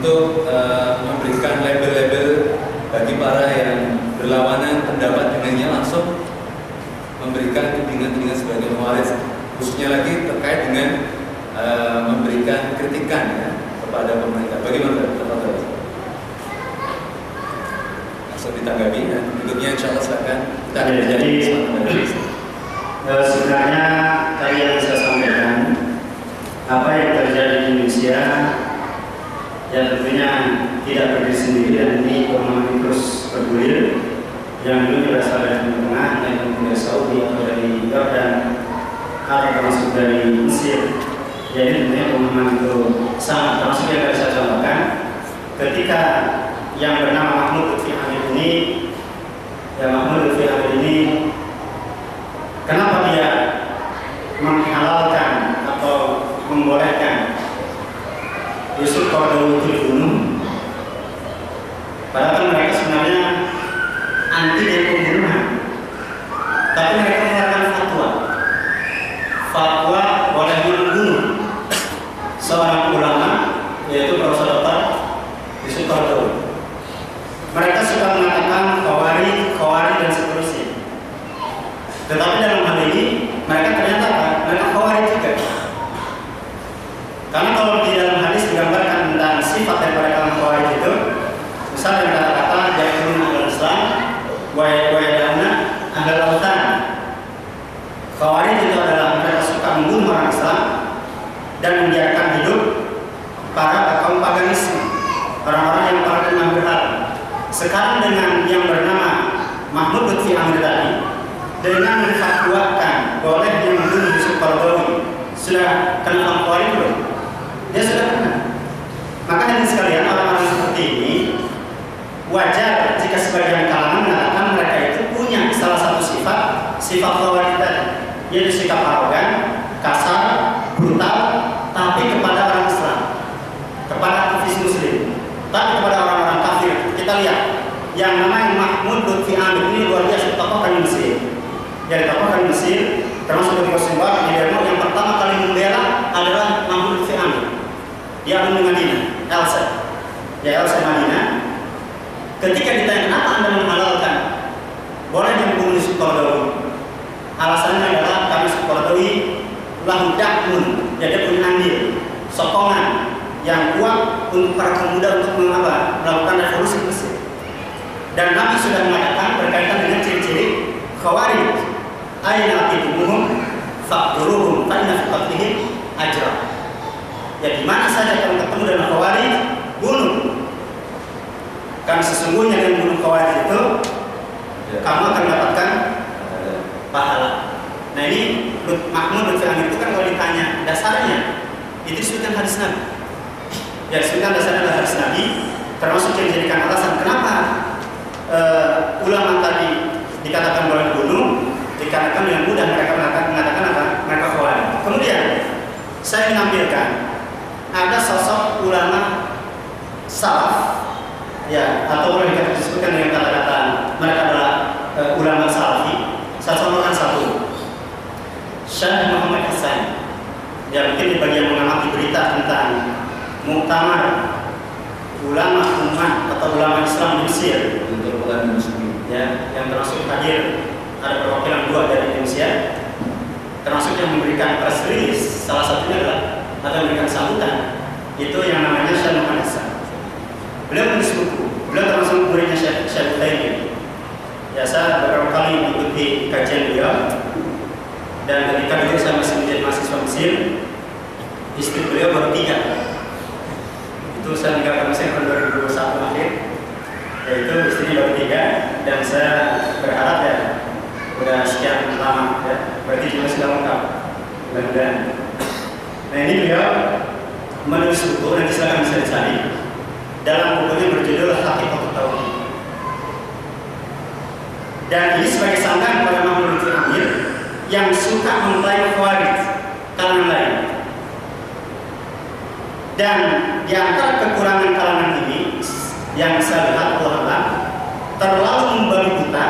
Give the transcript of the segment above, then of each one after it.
untuk memberikan label-label bagi para yang berlawanan pendapat dengannya, langsung memberikan tudingan-tudingan sebagai khawarij, khususnya lagi terkait dengan memberikan kritikan ya, kepada pemerintah. Bagaimana teman-teman? Langsung ditanggapi dan berikutnya insya Allah silakan kita akan menjadi sebenarnya tadi yang saya sampaikan, apa yang terjadi di Indonesia ya tentunya tidak berdiri sendiri, dan ini ekonomi terus bergulir. Yang dulu berasal dari Timur Tengah, yang dari Saudi atau dari Jordan, atau termasuk dari Mesir. Jadi tentunya pemahaman itu sama, termasuk yang tadi saya contohkan ketika yang bernama Mahmud Lutfi Hamid ini, ya Mahmud Lutfi Hamid ini kenapa dia menghalalkan atau membolehkan Yusuf Qaradawi itu dibunuh? Padahal mereka sebenarnya anti dari pembunuhan, tapi mereka mengeluarkan fatwa boleh membunuh seorang ulama, yaitu Profesor Dr. Yusuf Qaradawi. Mereka suka mengatakan khawari dan seterusnya. Tetapi dalam hal ini mereka ternyata mereka khawari juga. Karena kalau di dalam hadis digambarkan tentang sifat daripada kaum khawari itu, misalnya kata-kata yakulun ahlul Islam wa yad'una ahlul awthan. Khawari itu adalah mereka suka membunuh orang Islam dan membiarkan hidup para kaum paganisme, orang-orang yang para imam berhala. Sekarang dengan yang bernama Mahmud Lutfi Hamid tadi, dengan memfatwakan boleh yang membunuh Yusuf Qaradawi, sudah kena khawari belum? Dia sudah kena. Makanya sekalian, orang-orang seperti ini wajar jika sebagian kalangan mengatakan mereka itu punya salah satu sifat khawari tadi, yaitu sikap arogan, kasar, brutal, tapi kepada orang Islam, kepada aktivis Muslim, tapi kepada orang-orang kafir. Kita lihat yang namanya Mahmud Lutfi Hamid ini luar biasa, tokoh di Mesir. Dari tokoh di Mesir, termasuk di Kosimbah, di demo yang pertama kali membela adalah Mahmud Lutfi Hamid. Dia alumni Madinah, LC Madinah. Ketika ditanya kenapa Anda menghalalkan boleh membunuh Yusuf Qaradawi, alasannya adalah karena Yusuf Qaradawi lahu dakmun, jadi punya andil, sokongan yang kuat untuk para pemuda untuk melakukan revolusi Mesir. Dan Nabi sudah mengatakan berkaitan dengan ciri-ciri khawarij, aina qitumuhum faqduruhum fa inna fi qatlihim ajra. Ya, di mana saja kamu ketemu dengan khawarij, bunuh. Karena sesungguhnya dengan bunuh khawarij itu kamu akan mendapatkan pahala. Nah, ini Mahmud Lutfi Hamid itu kan kalau ditanya dasarnya itu disebutkan hadis Nabi. Ya, disebutkan dasarnya adalah hadis Nabi, termasuk yang dijadikan alasan kenapa ulama tadi dikatakan boleh dibunuh, dikarenakan dengan mudah mereka mengatakan apa? Mereka khawarij. Kemudian saya menampilkan ada sosok ulama salaf, ya, atau boleh disebutkan dengan kata-kata mereka adalah ulama salafi. Saya contohkan satu, Syekh Muhammad Hasan. Ya, mungkin di bagian mengamati berita tentang muktamar ulama umat atau ulama Islam di Mesir, ya, yang termasuk hadir ada perwakilan dua dari Indonesia, termasuk yang memberikan press release, salah satunya adalah atau memberikan sambutan, itu yang namanya Syekh Muhammad Hasan. Beliau menulis buku, beliau termasuk muridnya Syekh Utsaimin. Ya, saya beberapa kali mengikuti kajian beliau, dan ketika itu saya masih menjadi mahasiswa Mesir, istri beliau baru 3. Itu saya meninggalkan Mesir tahun 2021 akhir, yaitu istrinya baru 3, dan saya berharap ya udah sekian lama ya, berarti juga sudah lengkap mudah-mudahan. Nah, ini beliau menulis buku, nanti silakan bisa dicari. Dalam bukunya berjudul Hakikatul Tauhid. Dan ini sebagai sanggahan pada Mahmud Lutfi Hamid yang suka mempelai khawarij kalangan lain. Dan di antara kekurangan kalangan ini yang saya lihat Allah terlalu membabi buta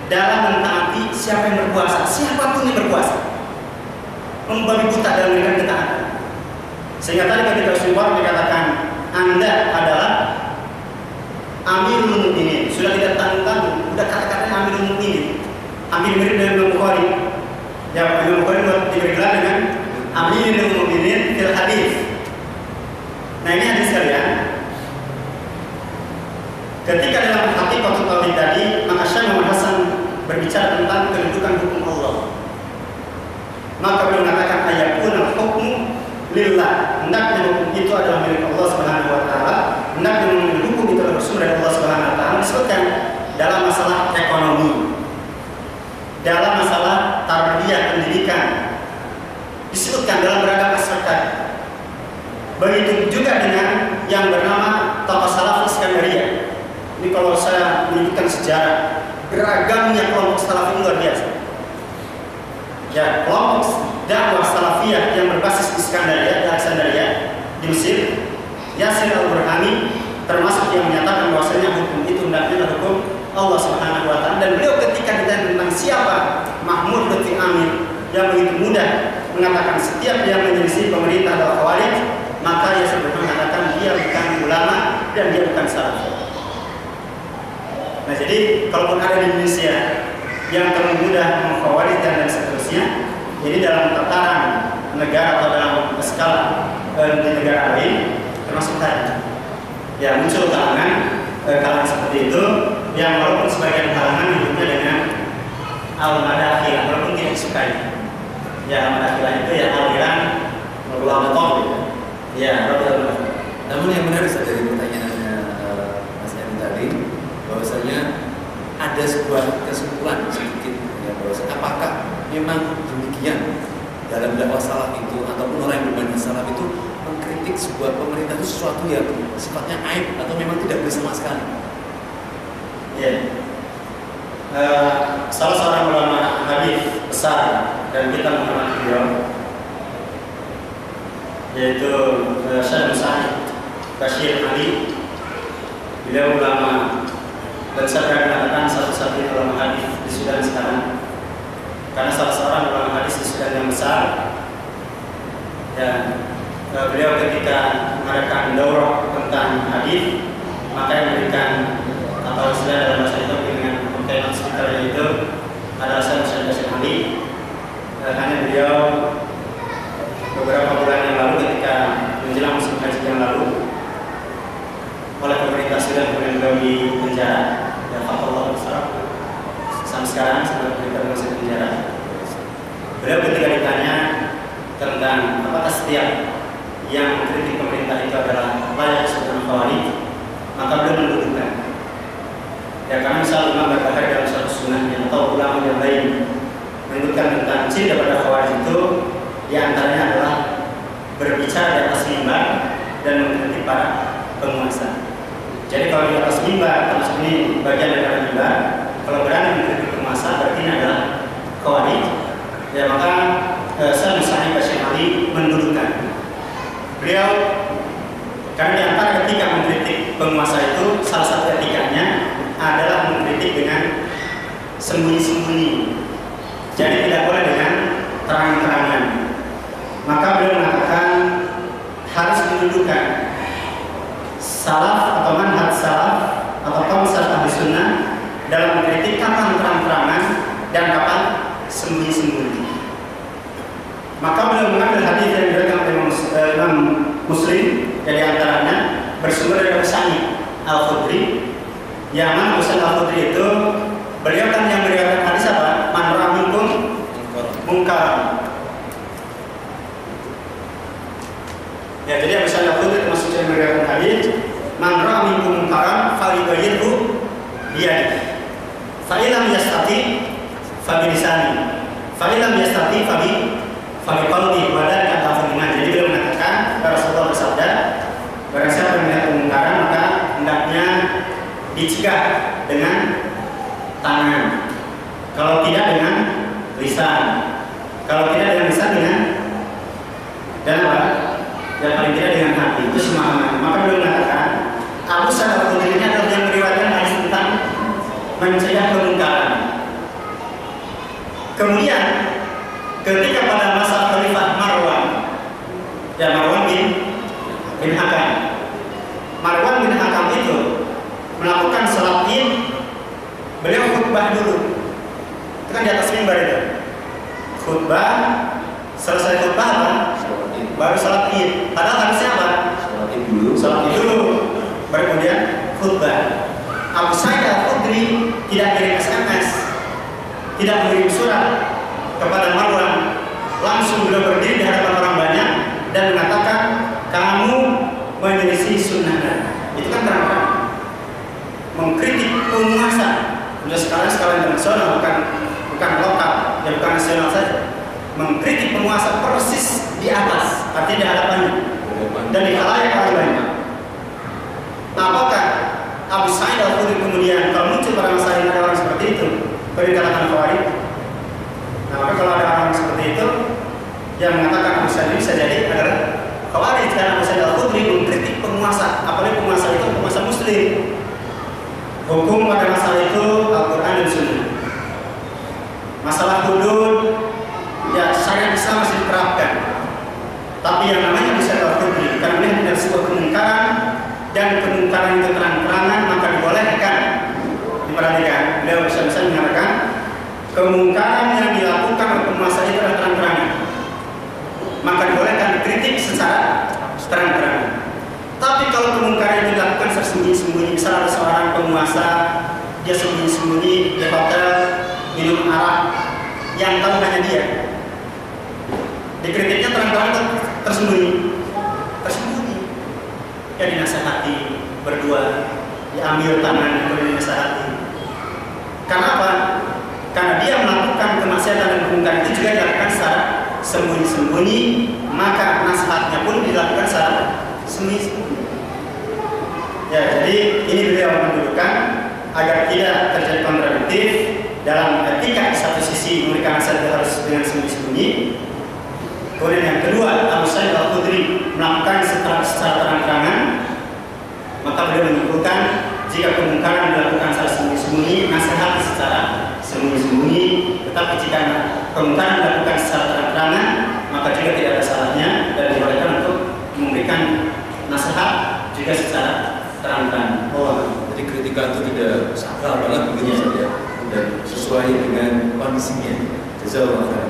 dalam mentaati siapa yang berkuasa, siapapun yang berkuasa, membabi buta dalam memberikan ketaatan. Sehingga tadi ketika Syukur dikatakan Anda adalah Amirul Mukminin. Sudah tidak tanggung-tanggung, sudah kata-katanya Amirul Mukminin. Hampir mirip dengan Imam Bukhari. Ya, Imam Bukhari diberi gelar dengan Amirul Mukminin fil hadis. Nah, ini hadis kalian. Ketika dalam hati Fathul Tauhid tadi, maka Syekh Muhammad Hasan berbicara tentang kedudukan hukum Allah. Maka beliau mengatakan ayakun al-hukmu lillah. Hendaknya hukum itu adalah milik Allah Subhanahu wa taala. Hendaknya hukum itu adalah bersumber dari Allah Subhanahu wa taala. Disebutkan dalam masalah ekonomi, dalam masalah tarbiyah pendidikan, disebutkan dalam beragam aspek. Begitu juga dengan yang bernama tokoh salaf Iskandariyah. Ini kalau saya menunjukkan sejarah beragamnya kelompok salaf luar biasa. Ya, kelompok dakwah salafiyah yang berbasis Iskandariyah, Alexandria di Mesir, Yasir al-Burhani termasuk yang menyatakan bahwasanya hukum itu hendaknya hukum Allah Subhanahu wa taala. Dan beliau ketika ditanya tentang siapa Mahmud Lutfi Amir yang begitu mudah mengatakan setiap yang menyelisih pemerintah adalah khawarij, maka Yasir al-Burhani mengatakan dia bukan ulama dan dia bukan salaf. Nah, jadi kalaupun ada di Indonesia yang terlalu mudah mengkhawarij dan seterusnya, jadi dalam tataran negara atau dalam skala di negara lain termasuk tadi, ya muncul kalangan seperti itu yang walaupun sebagian kalangan hidupnya dengan al-madakhilah, walaupun tidak disukai. Ya, al-madakhilah itu ya aliran ulama ya, namun yang menarik dari pertanyaannya Mas Edi tadi, bahwasanya ada sebuah kesimpulan sedikit ya, bahwasanya apakah memang demikian dalam dakwah salaf itu ataupun orang yang berbanding salaf itu mengkritik sebuah pemerintah itu sesuatu yang sifatnya aib atau memang tidak boleh sama sekali? Ya, salah seorang ulama hadis besar dan kita menghormati beliau, yaitu Syekh Musa'id Bashir Ali. Beliau ulama dan saya mengatakan satu-satunya ulama hadis di Sudan sekarang, karena salah seorang ulama hadis di Sudan yang besar. Dan beliau ketika mengadakan daurah tentang hadis, maka yang memberikan atau istilah dalam bahasa itu dengan pemutaran speaker itu adalah Syekh Bashir Ali. Hanya beliau beberapa bulan yang lalu ketika menjelang musim haji yang lalu oleh pemerintah Sudan kemudian beliau di penjara. Ya, Fathullah besar sampai sekarang sudah beliau masih di penjara. Beliau ketika ditanya tentang apakah setiap yang mengkritik pemerintah itu adalah layak disebut khawarij, maka beliau mendudukkan. Ya, karena misalnya Imam Barbahari dalam satu sunnahnya atau ulama yang lain menyebutkan tentang ciri daripada khawarij itu diantaranya adalah berbicara di atas mimbar dan mengkritik para penguasa. Jadi kalau di atas mimbar, termasuk ini bagian dari mimbar, kalau berani mengkritik penguasa berarti ini adalah khawarij. Ya, maka Syekh Musa'id Bashir Ali mendudukkan beliau, karena di antara ketika mengkritik penguasa itu salah satu etikanya adalah mengkritik dengan sembunyi-sembunyi. Jadi tidak boleh dengan terang-terangan. Maka beliau mengatakan harus didudukkan salaf atau manhaj salaf atau kaum salaf ahli sunnah dalam mengkritik kapan terang-terangan dan kapan sembunyi-sembunyi. Maka beliau mengambil hadis yang diriwayatkan oleh Imam Muslim, dari antaranya bersumber dari Abu Sa'id Al-Khudri. Yang mana Abu Sa'id Al-Khudri itu beliau kan yang meriwayatkan hadis apa? Man ra'a minkum mungkaran. Ya, jadi Abu Sa'id Al-Khudri termasuk yang meriwayatkan hadis man ra'a minkum mungkaran falyughayyirhu biyadihi. Fa in lam yastati fa bi lisanihi. Fa in lam yastati fa bi qalbihi wa dzalika adhaful iman. Jadi beliau mengatakan, Rasulullah bersabda, barang siapa yang melihat kemungkaran maka hendaknya dicegah dengan tangan. Kalau tidak dengan lisan. Kalau tidak dengan lisan dengan apa? Dan paling tidak dengan hati. Itu semangat. Maka beliau mengatakan Abu Sa'id Al-Khudri ini adalah yang meriwayatkan hadis tentang mencegah kemungkaran. Kemudian ketika pada masa Khalifah Marwan, ya Marwan bin Hakam, khutbah dulu. Itu kan di atas mimbar itu. Khutbah, selesai khutbah apa? Baru salat id. Padahal harusnya apa? Salat id dulu. Baru kemudian khutbah. Abu Sa'id Al-Khudri tidak kirim SMS, tidak mengirim surat kepada Marwan. Langsung beliau berdiri di hadapan orang banyak dan mengatakan, kamu menyelisih sunnah. Itu kan terang-terang mengkritik penguasa. Sudah sekalian internasional, bukan lokal, dan bukan nasional saja. Mengkritik penguasa persis di atas, artinya di hadapannya dan di khalayak orang banyak. Apakah Abu Sa'id Al-Khudri kemudian kalau muncul pada masa ini ada orang seperti itu, beri kalangan Khawarij? Nah, maka kalau ada orang seperti itu yang mengatakan Abu Sa'id bisa jadi adalah Khawarij, karena Abu Sa'id Al-Khudri mengkritik penguasa, apalagi penguasa itu penguasa Muslim. Hukum pada masalah itu Al-Quran dan Sunnah. Masalah hudud, ya syariat Islam masih diterapkan. Tapi yang namanya Abu Sa'id Al-Khudri, karena ini adalah sebuah kemungkaran, dan kemungkaran itu terang-terangan, maka dibolehkan. Diperhatikan, beliau bisa mengatakan kemungkaran yang dilakukan oleh penguasa itu adalah terang-terangan, maka dibolehkan dikritik secara terang-terangan. Tapi kalau kemungkaran itu dilakukan tersembunyi-sembunyi, misalnya ada seorang penguasa, dia sembunyi-sembunyi di hotel minum arak, yang tahu hanya dia, dikritiknya terang-terangan tersembunyi, ya dinasihati berdua, diambil tangan kemudian dinasihati. Karena apa? Karena dia melakukan kemaksiatan dan kemungkaran itu juga dilakukan secara sembunyi-sembunyi, maka nasihatnya pun dilakukan secara sembunyi-sembunyi. Ya, jadi ini beliau menunjukkan agar tidak terjadi kontradiktif dalam ketika di satu sisi memberikan nasihat harus dengan sembunyi-sembunyi. Kemudian yang kedua, Abu Sa'id Al-Khudri melakukan secara terang-terangan, maka beliau menyimpulkan jika kemungkaran dilakukan secara sembunyi-sembunyi, nasihat secara sembunyi-sembunyi. Tetapi jika kemungkaran dilakukan secara terang-terangan, maka juga tidak ada salahnya dan dibolehkan untuk memberikan nasihat juga secara terang-terangan. Jadi kritikan itu tidak sakral banget begitu saja, dan sesuai dengan kondisinya. Jazakallah.